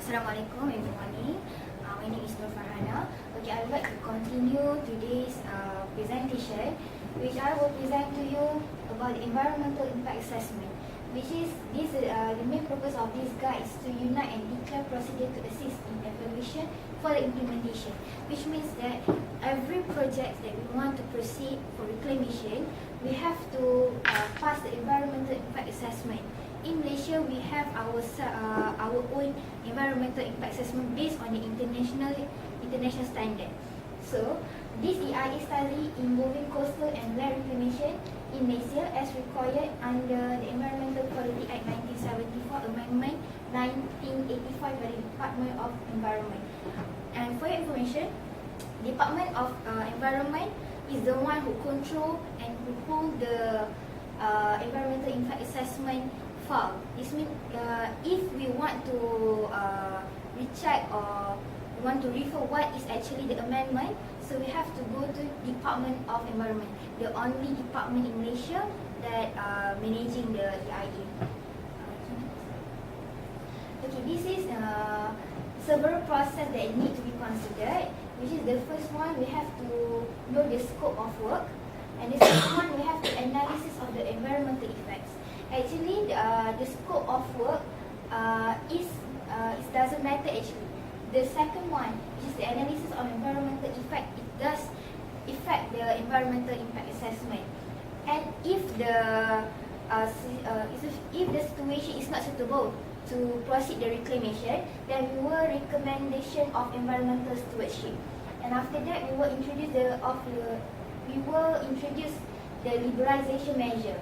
Assalamualaikum everybody. My name is Farhana. Okay, I would like to continue today's presentation, which I will present to you about the environmental impact assessment, which is the main purpose of this guide is to unite and declare procedure to assist in evaluation for the implementation, which means that every project that we want to proceed for reclamation, we have to pass the environmental impact assessment. In Malaysia, we have our own environmental impact assessment based on the international standard. So, this EIA study involving coastal and land reclamation in Malaysia as required under the Environmental Quality Act 1974 Amendment 1985 by the Department of Environment. And for your information, Department of Environment is the one who control and who hold the environmental impact assessment file. This means if we want to recheck or want to refer what is actually the amendment, so we have to go to Department of Environment, the only department in Malaysia that managing the EIA. Okay, this is several process that need to be considered, which is the first one, we have to know the scope of work, and the second one, we have the analysis of the environmental effects. Actually, the scope of work it doesn't matter actually. The second one, which is the analysis of environmental effect, it does affect the environmental impact assessment. And if the situation is not suitable to proceed the reclamation, then we will recommendation of environmental stewardship. And after that, we will introduce the liberalization measure.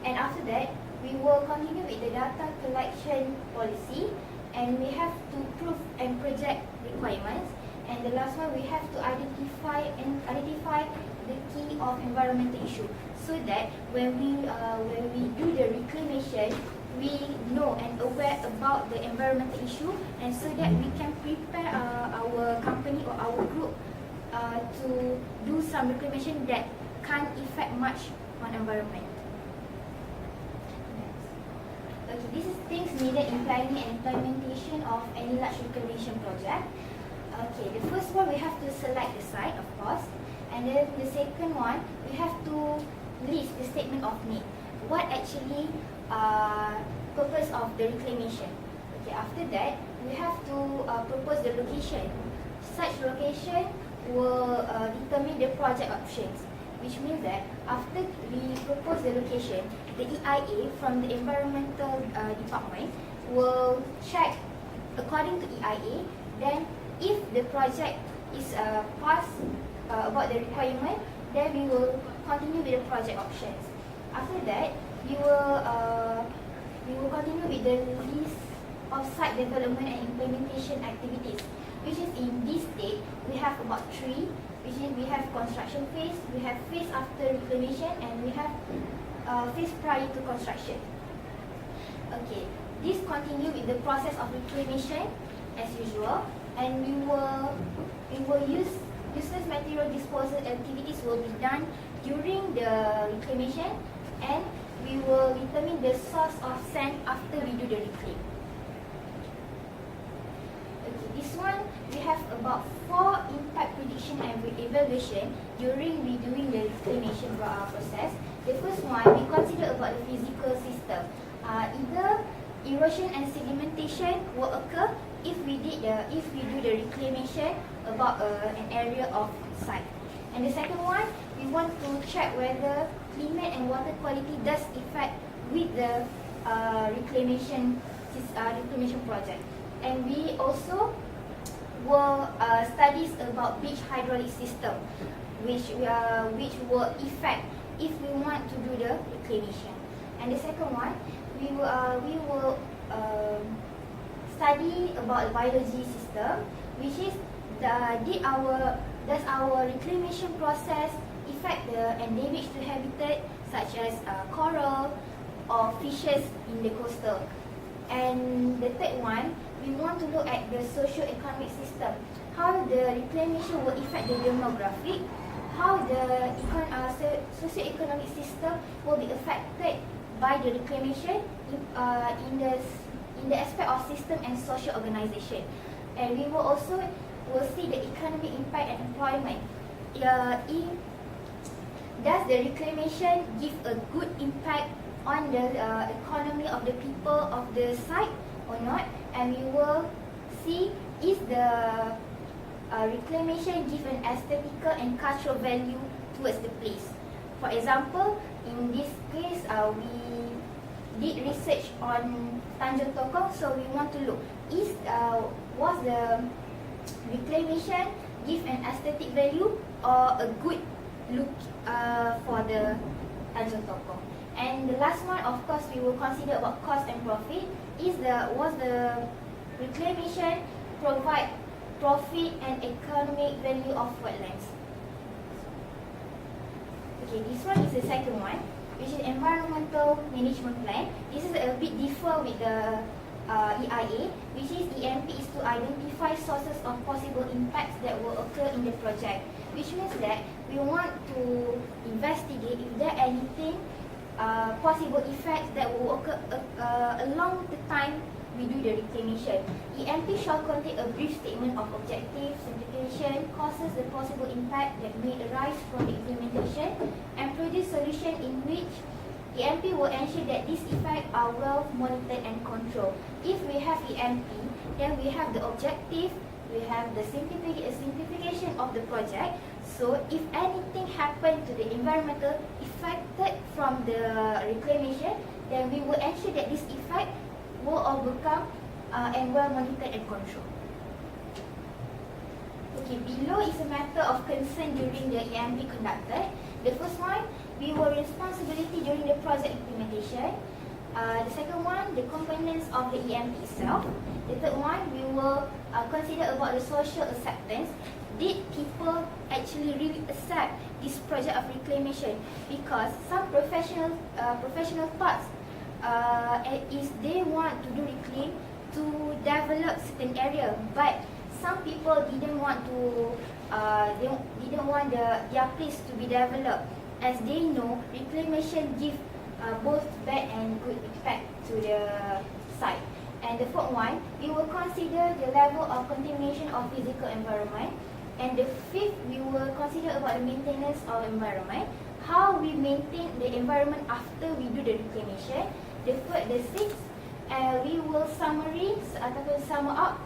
And after that, we will continue with the data collection policy, and we have to prove and project requirements. And the last one, we have to identify the key of environmental issue, so that when we do the reclamation, we know and aware about the environmental issue, and so that we can prepare our company or our group to do some reclamation that can't affect much on environment. Okay, this is things needed in planning and implementation of any large reclamation project. Okay, the first one, we have to select the site, of course, and then the second one, we have to list the statement of need. What actually purpose of the reclamation? Okay, after that, we have to propose the location. Such location will determine the project options, which means that after we propose the location, the EIA from the environmental department will check according to EIA. Then, if the project is passed about the requirement, then we will continue with the project options. After that, we will continue with the list of site development and implementation activities, which is in this state we have about 3, which is we have construction phase, we have phase after reclamation, and we have phase prior to construction. Okay, this continue with the process of reclamation as usual, and we will use useless material disposal activities will be done during the reclamation, and we will determine the source of sand after we do the reclaim. Okay, this one we have about 4 impact prediction and evaluation during redoing the reclamation process. The first one, we consider about the physical system. Either erosion and sedimentation will occur if we do the reclamation about an area of site. And the second one, we want to check whether climate and water quality does affect with the reclamation project. And we also will studies about beach hydraulic system, which will affect if we want to do the reclamation. And the second one, we will study about biology system, which is does our reclamation process affect and damage to habitat such as coral or fishes in the coastal. And the third one, we want to look at the socio-economic system, how the reclamation will affect the demographic, how the socio-economic system will be affected by the reclamation in in the aspect of system and social organisation. And we will also see the economic impact and employment. Does the reclamation give a good impact on the economy of the people of the site or not? And we will see, is the reclamation give an aesthetical and cultural value towards the place. For example, in this case, we did research on Tanjung Tokong, so we want to look, was the reclamation give an aesthetic value or a good look for the Tanjung Tokong. And the last one, of course, we will consider about cost and profit. Was the reclamation provide profit and economic value of wetlands? Okay, this one is the second one, which is environmental management plan. This is a bit different with the EIA, which is EMP is to identify sources of possible impacts that will occur in the project, which means that we want to investigate if there are anything possible effects that will occur along the time we do the reclamation. EMP shall contain a brief statement of objectives, simplification, causes, the possible impact that may arise from the implementation, and produce solution in which EMP will ensure that these effects are well monitored and controlled. If we have EMP, then we have the objective, we have the simplification of the project. So if anything happened to the environmental affected from the reclamation, then we will ensure that this effect will overcome and well monitored and controlled. Okay, below is a matter of concern during the EMP conducted. The first one, we will responsibility during the project implementation. The second one, the components of the EMP itself. The third one, we will consider about the social acceptance. Did people actually really accept this project of reclamation? Because some professional thoughts is they want to do reclaim to develop certain area, but some people didn't want to their place to be developed, as they know reclamation give both bad and good impact to the site. And the fourth one, we will consider the level of contamination of physical environment. And the fifth, we will consider about the maintenance of environment, how we maintain the environment after we do the reclamation. The sixth, we will sum up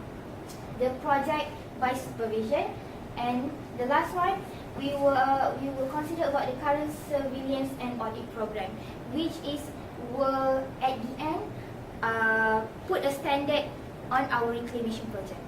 the project by supervision. And the last one, we will consider about the current surveillance and audit program, which will at the end put a standard on our reclamation project.